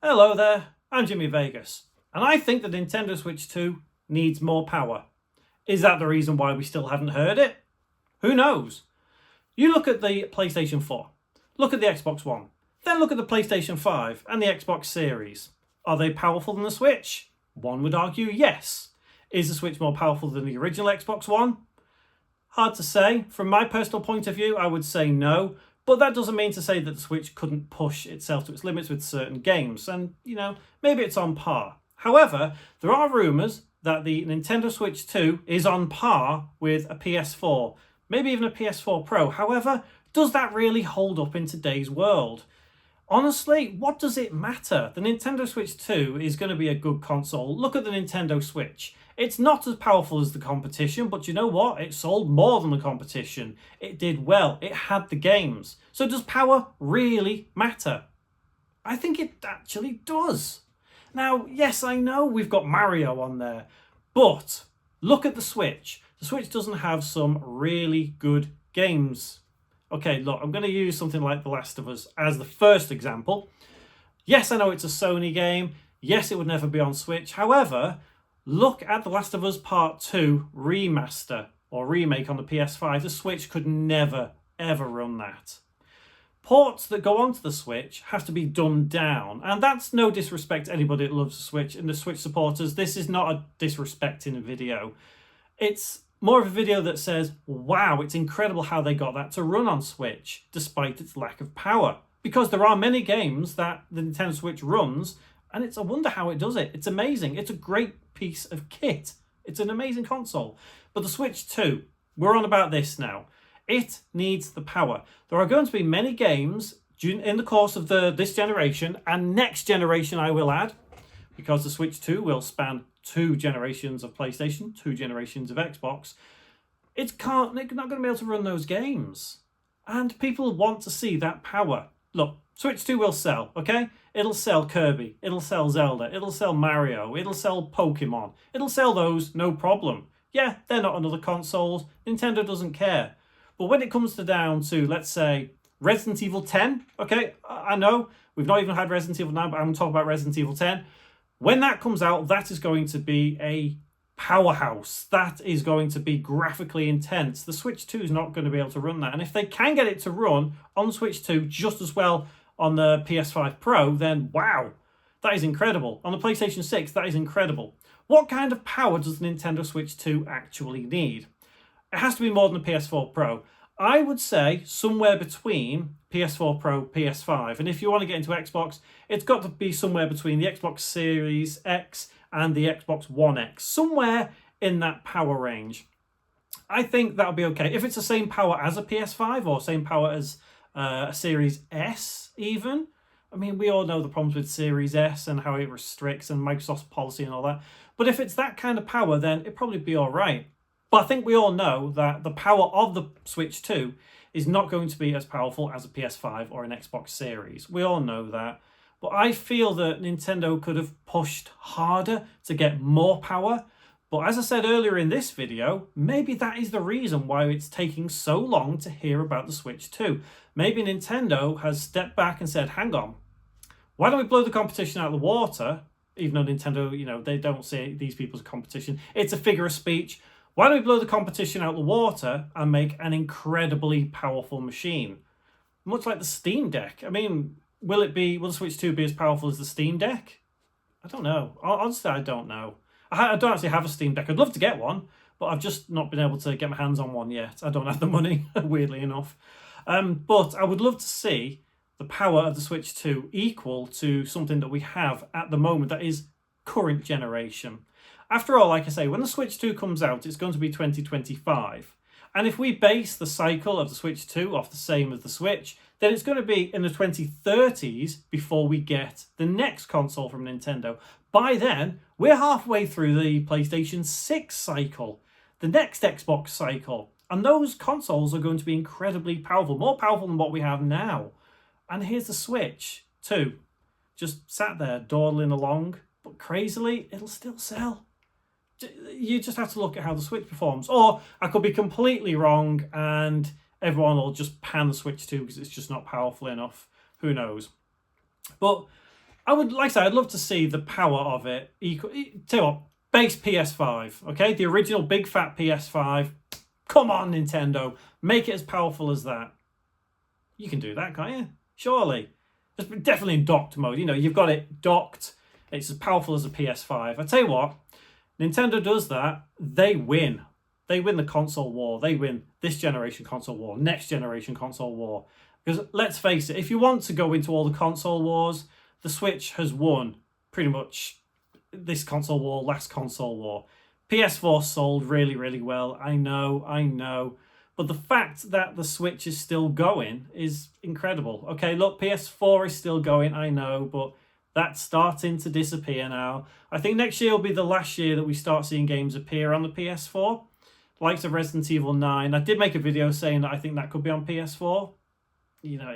Hello there, I'm Jimmy Vegas, and I think the Nintendo Switch 2 needs more power. Is that the reason why we still haven't heard it? Who knows? You look at the PlayStation 4, look at the Xbox One, then look at the PlayStation 5 and the Xbox Series. Are they powerful than the Switch? One would argue yes. Is the Switch more powerful than the original Xbox One? Hard to say. From my personal point of view, I would say no. But that doesn't mean to say that the Switch couldn't push itself to its limits with certain games. And, maybe it's on par. However, there are rumours that the Nintendo Switch 2 is on par with a PS4, maybe even a PS4 Pro. However, does that really hold up in today's world? Honestly, what does it matter? The Nintendo Switch 2 is going to be a good console. Look at the Nintendo Switch. It's not as powerful as the competition, but you know what? It sold more than the competition. It did well. It had the games. So does power really matter? I think it actually does. Now, yes, I know we've got Mario on there, but look at the Switch. The Switch doesn't have some really good games. Okay, look, I'm going to use something like The Last of Us as the first example. Yes, I know it's a Sony game. Yes, it would never be on Switch. However, look at The Last of Us Part 2 remaster or remake on the PS5. The Switch could never, ever run that. Ports that go onto the Switch have to be dumbed down. And that's no disrespect to anybody that loves the Switch and the Switch supporters. This is not a disrespecting video. It's more of a video that says, wow, it's incredible how they got that to run on Switch, despite its lack of power. Because there are many games that the Nintendo Switch runs, and it's a wonder how it does it. It's amazing. It's a great piece of kit. It's an amazing console. But the Switch 2, we're on about this now. It needs the power. There are going to be many games in the course of this generation, and next generation I will add, because the Switch 2 will span 2 generations of PlayStation, 2 generations of Xbox. It's not going to be able to run those games. And people want to see that power. Look, Switch 2 will sell, okay? It'll sell Kirby, it'll sell Zelda, it'll sell Mario, it'll sell Pokemon. It'll sell those, no problem. Yeah, they're not on other consoles. Nintendo doesn't care. But when it comes down to, let's say, Resident Evil 10, okay? I know we've not even had Resident Evil 9, but I'm going to talk about Resident Evil 10. When that comes out, that is going to be a powerhouse. That is going to be graphically intense. The Switch 2 is not going to be able to run that. And if they can get it to run on Switch 2 just as well on the PS5 Pro, then wow, that is incredible. On the PlayStation 6, that is incredible. What kind of power does the Nintendo Switch 2 actually need? It has to be more than the PS4 Pro. I would say somewhere between PS4 Pro, PS5. And if you want to get into Xbox, it's got to be somewhere between the Xbox Series X and the Xbox One X. Somewhere in that power range. I think that'll be okay. If it's the same power as a PS5 or same power as a Series S even. I mean, we all know the problems with Series S and how it restricts and Microsoft's policy and all that. But if it's that kind of power, then it'd probably be all right. But I think we all know that the power of the Switch 2 is not going to be as powerful as a PS5 or an Xbox Series. We all know that. But I feel that Nintendo could have pushed harder to get more power. But as I said earlier in this video, maybe that is the reason why it's taking so long to hear about the Switch 2. Maybe Nintendo has stepped back and said, hang on, why don't we blow the competition out of the water? Even though Nintendo, they don't see these people as competition. It's a figure of speech. Why don't we blow the competition out the water and make an incredibly powerful machine? Much like the Steam Deck. I mean, will the Switch 2 be as powerful as the Steam Deck? I don't know. Honestly, I don't know. I don't actually have a Steam Deck. I'd love to get one, but I've just not been able to get my hands on one yet. I don't have the money, weirdly enough. But I would love to see the power of the Switch 2 equal to something that we have at the moment that is current generation. After all, like I say, when the Switch 2 comes out, it's going to be 2025. And if we base the cycle of the Switch 2 off the same as the Switch, then it's going to be in the 2030s before we get the next console from Nintendo. By then, we're halfway through the PlayStation 6 cycle, the next Xbox cycle. And those consoles are going to be incredibly powerful, more powerful than what we have now. And here's the Switch 2, just sat there dawdling along, but crazily, it'll still sell. You just have to look at how the Switch performs. Or I could be completely wrong and everyone will just pan the Switch 2 because it's just not powerful enough. Who knows? But I would, like I said, I'd love to see the power of it equal. Tell you what, base PS5, okay? The original big fat PS5. Come on, Nintendo. Make it as powerful as that. You can do that, can't you? Surely. It's definitely in docked mode. You know, you've got it docked. It's as powerful as a PS5. I tell you what, Nintendo does that, they win. They win the console war. They win this generation console war, next generation console war. Because let's face it, if you want to go into all the console wars, the Switch has won pretty much this console war, last console war. PS4 sold really, really well. I know. But the fact that the Switch is still going is incredible. Okay, look, PS4 is still going, I know, but that's starting to disappear now. I think next year will be the last year that we start seeing games appear on the PS4. Likes of Resident Evil 9. I did make a video saying that I think that could be on PS4. You know,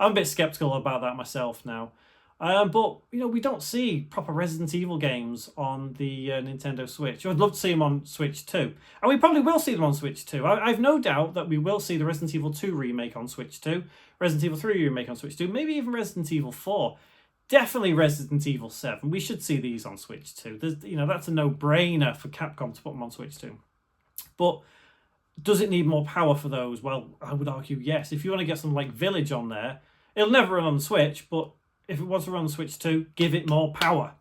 I'm a bit skeptical about that myself now. But, you know, we don't see proper Resident Evil games on the Nintendo Switch. I'd love to see them on Switch 2. And we probably will see them on Switch 2. I've no doubt that we will see the Resident Evil 2 remake on Switch 2, Resident Evil 3 remake on Switch 2, maybe even Resident Evil 4. Definitely Resident Evil 7. We should see these on Switch 2. You know, that's a no-brainer for Capcom to put them on Switch 2. But does it need more power for those? Well, I would argue yes. If you want to get something like Village on there, it'll never run on the Switch, but if it wants to run on the Switch 2, give it more power.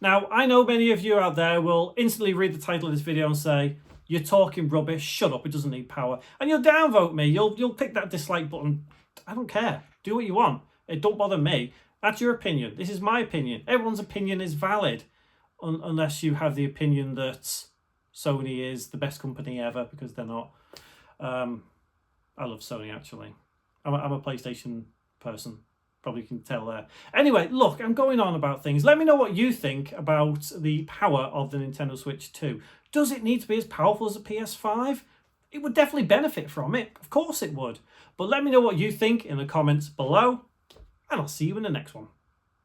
Now, I know many of you out there will instantly read the title of this video and say, you're talking rubbish, shut up, it doesn't need power. And you'll downvote me, you'll pick that dislike button. I don't care. Do what you want. It don't bother me. That's your opinion. This is my opinion. Everyone's opinion is valid. Unless you have the opinion that Sony is the best company ever, because they're not. I love Sony, actually. I'm a PlayStation person. Probably can tell there. Anyway, look, I'm going on about things. Let me know what you think about the power of the Nintendo Switch 2. Does it need to be as powerful as a PS5? It would definitely benefit from it. Of course it would. But let me know what you think in the comments below, and I'll see you in the next one.